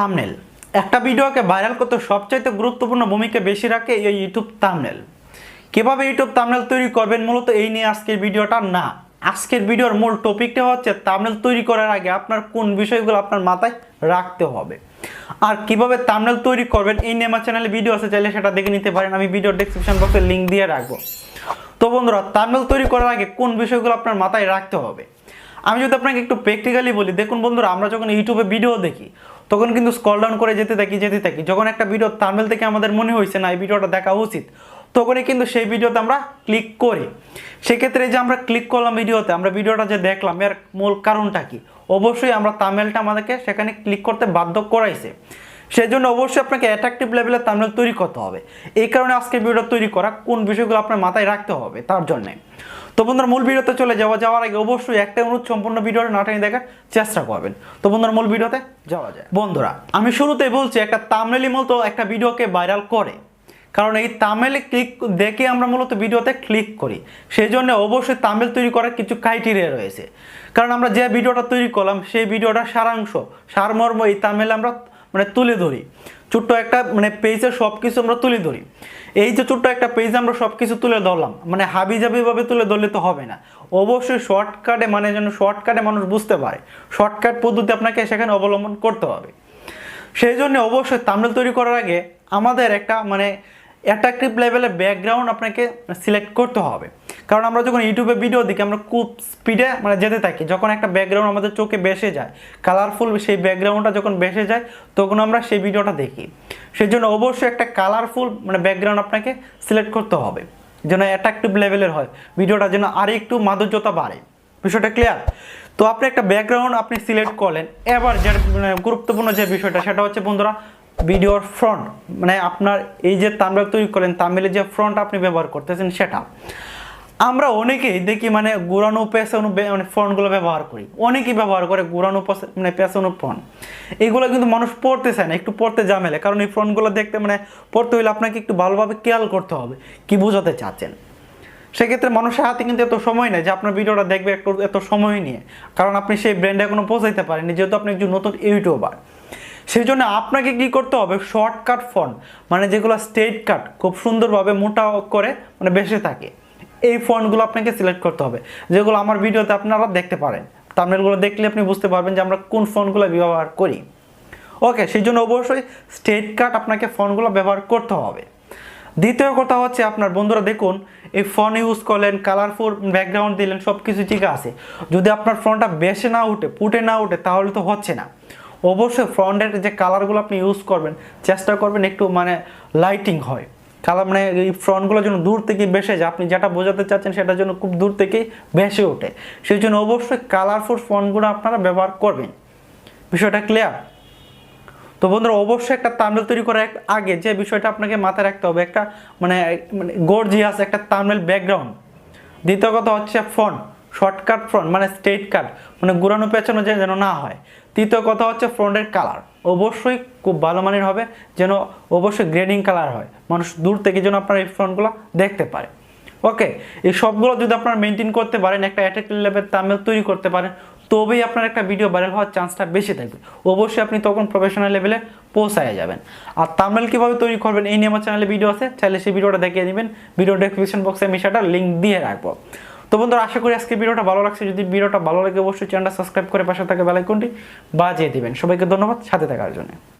Thumbnail একটা ভিডিওকে viral করতে সবচাইতে গুরুত্বপূর্ণ ভূমিকা বেশি রাখে এই ইউটিউব থাম্বনেল। কিভাবে ইউটিউব থাম্বনেল তৈরি করবেন মূলত এই নিয়ে আজকের ভিডিওটা না। আজকের ভিডিওর মূল টপিকটা হচ্ছে থাম্বনেল তৈরি করার আগে আপনার কোন বিষয়গুলো আপনার মাথায় রাখতে হবে আর কিভাবে থাম্বনেল তৈরি করবেন এই নিয়ে আমার চ্যানেলে ভিডিও আছে, চাইলে সেটা দেখে নিতে পারেন। আমি ভিডিওর ডেসক্রিপশন বক্সে লিংক দিয়ে রাখবো। তো বন্ধুরা, থাম্বনেল তৈরি করার আগে কোন বিষয়গুলো আপনার মাথায় রাখতে হবে আমি যদি আপনাকে একটু প্র্যাকটিক্যালি বলি। দেখুন বন্ধুরা, আমরা যখন ইউটিউবে ভিডিও দেখি তখন কিন্তু স্ক্রল ডাউন করে যেতে থাকি। যখন একটা ভিডিও থাম্বনেল থেকে আমাদের মনে হয়েছে না এই ভিডিওটা দেখা উচিত, তখনই কিন্তু সেই ভিডিওতে আমরা ক্লিক করি। সেক্ষেত্রে যে আমরা ক্লিক করলাম ভিডিওতে, আমরা ভিডিওটা যে দেখলাম এর মূল কারণটা কি? অবশ্যই আমরা থাম্বনেলটা আমাদেরকে সেখানে ক্লিক করতে বাধ্য করাইছে। সেই জন্য অবশ্যই আপনাকে অ্যাট্রাকটিভ লেভেলের থাম্বনেল তৈরি করতে হবে। এই কারণে আজকে ভিডিও তৈরি করা, কোন বিষয়গুলো আপনার মাথায় রাখতে হবে তার জন্যে। তো বন্ধুরা, মূল ভিডিওতে চলে যাওয়ার আগে অবশ্যই একটা অনুরোধ, সম্পূর্ণ ভিডিওটা না টেনে দেখার চেষ্টা করবেন। তো বন্ধুরা, মূল ভিডিওতে যাওয়া যায়। বন্ধুরা, আমি শুরুতেই বলছি একটা থাম্বনেলই মূলত একটা ভিডিওকে ভাইরাল করে, কারণ এই থাম্বনেলে ক্লিক দেখে আমরা মূলত ভিডিওতে ক্লিক করি। সেই জন্য অবশ্যই থাম্বনেল তৈরি করার কিছু ক্রাইটেরিয়া রয়েছে। কারণ আমরা যে ভিডিওটা তৈরি করলাম সেই ভিডিওটার সারাংশ, সারমর্ম এই থাম্বনেলে আমরা তুলে ধরি। ছোট্ট একটা পেজের সব কিছু আমরা তুলে ধরি। এই যে ছোট্ট একটা পেজে আমরা সব কিছু তুলে ধরলাম, হাবিজাবিভাবে তুলে ধরলে তো হবে না। অবশ্যই শর্টকাটে, যেন শর্টকাটে মানুষ বুঝতে পারে, শর্টকাট পদ্ধতি আপনাকে সেখানে অবলম্বন করতে হবে। সেই জন্য অবশ্যই থাম্বনেল তৈরি করার আগে আমাদের একটা অ্যাট্রাকটিভ লেভেলের ব্যাকগ্রাউন্ড আপনাকে সিলেক্ট করতে হবে। কারণ আমরা যখন ইউটিউবে ভিডিও দেখি আমরা খুব স্পিডে যেতে থাকি। যখন একটা ব্যাকগ্রাউন্ড আমাদের চোখে বেসে যায়, কালারফুল সেই ব্যাকগ্রাউন্ডটা যখন বেসে যায়, তখন আমরা সেই ভিডিওটা দেখি। সেই জন্য অবশ্যই একটা কালারফুল ব্যাকগ্রাউন্ড আপনাকে সিলেক্ট করতে হবে, যেন অ্যাট্রাকটিভ লেভেলের হয়, ভিডিওটা যেন আরও একটু মাধুর্যতা বাড়ে। বিষয়টা ক্লিয়ার? তো আপনি একটা ব্যাকগ্রাউন্ড আপনি সিলেক্ট করলেন। এবার যে গুরুত্বপূর্ণ যে বিষয়টা, সেটা হচ্ছে বন্ধুরা ভিডিওর ফ্রন্ট। আপনার এই যে থাম্বনেল তৈরি করেন, থাম্বনেলের যে ফ্রন্ট আপনি ব্যবহার করতেছেন সেটা। আমরা অনেকেই দেখি ঘুরানো পেছানো ফ্রন্টগুলো ব্যবহার করি। অনেকেই ব্যবহার করে ঘুরানো পেছানো ফ্রন্ট। এইগুলো কিন্তু মানুষ পড়তে চায় না, একটু পড়তে ঝামেলা। কারণ এই ফ্রন্টগুলো দেখতে পড়তে হলে আপনাকে একটু ভালোভাবে খেয়াল করতে হবে কি বোঝাতে চাচ্ছেন। সেক্ষেত্রে মানুষের হাতে কিন্তু এত সময় নেই যে আপনার ভিডিওটা দেখবে এত সময় নিয়ে। কারণ আপনি সেই ব্র্যান্ডে এখনো পৌঁছাইতে পারেননি, যেহেতু আপনি একজন নতুন ইউটিউবার। সেই জন্য আপনাকে কি করতে হবে, শর্টকাট ফন্ট, যেগুলো স্ট্রেট কাট, খুব সুন্দরভাবে মোটা করে বেসে থাকে, এই ফন্টগুলো আপনাকে সিলেক্ট করতে হবে, যেগুলো আমার ভিডিওতে আপনারা দেখতে পারেন। থাম্বনেলগুলো দেখলে আপনি বুঝতে পারবেন যে আমরা কোন ফন্টগুলো ব্যবহার করি। ওকে, সেই জন্য অবশ্যই স্ট্রেট কাট আপনাকে ফন্টগুলো ব্যবহার করতে হবে। দ্বিতীয় কথা হচ্ছে, আপনার বন্ধুরা দেখুন, এই ফন্ট ইউজ করলেন, কালারফুল ব্যাকগ্রাউন্ড দিলেন, সব কিছু ঠিক আছে। যদি আপনার ফন্টটা বেসে না উঠে, ফুটে না উঠে, তাহলে তো হচ্ছে না। অবশ্যই ফ্রন্টের যে কালারগুলো আপনি ইউজ করবেন, চেষ্টা করবেন একটু লাইটিং হয় কালার, এই ফ্রন্টগুলো যেন দূর থেকে বেসে যায়। আপনি যেটা বোঝাতে চাচ্ছেন সেটার জন্য খুব দূর থেকেই বেসে ওঠে। সেই জন্য অবশ্যই কালারফুল ফন্টগুলো আপনারা ব্যবহার করবেন। বিষয়টা ক্লিয়ার? তো বন্ধুরা, অবশ্যই একটা থাম্বনেল তৈরি করার আগে যে বিষয়টা আপনাকে মাথায় রাখতে হবে, একটা গর্জিয়াস একটা থাম্বনেল ব্যাকগ্রাউন্ড। দ্বিতীয় কথা হচ্ছে font, shortcut front, straight cut, ঘুরানো পেছানো যেন না হয়। তৃতীয় কথা হচ্ছে ফ্রন্টের কালার অবশ্যই খুব ভালো মানের হবে, যেন অবশ্যই গ্রেডিং কালার হয়, মানুষ দূর থেকে যেন আপনার এই ফ্রন্টগুলো দেখতে পারে। ওকে, এই সবগুলো যদি আপনারা মেনটেন করতে পারেন, একটা অ্যাট্রাকটিভ লেভেল থাম্বনেল তৈরি করতে পারেন, তবেই আপনার একটা ভিডিও ভাইরাল হওয়ার চান্সটা বেশি থাকবে। অবশ্যই আপনি তখন প্রফেশনাল লেভেলে পৌঁছায় যাবেন। আর থাম্বনেল কীভাবে তৈরি করবেন এই নিয়ে আমার চ্যানেলে ভিডিও আছে, চাইলে সেই ভিডিওটা দেখিয়ে নেবেন। ভিডিও ডেসক্রিপশন বক্সে আমি সেটা লিঙ্ক দিয়ে রাখবো। তো বন্ধুরা, আশা করি আজকে ভিডিওটা ভালো লাগছে। যদি ভিডিওটা ভালো লাগে অবশ্যই চ্যানেলটা সাবস্ক্রাইব করে পাশে থাকা বেল আইকনটি বাজিয়ে দিবেন। সবাইকে ধন্যবাদ সাথে থাকার জন্য।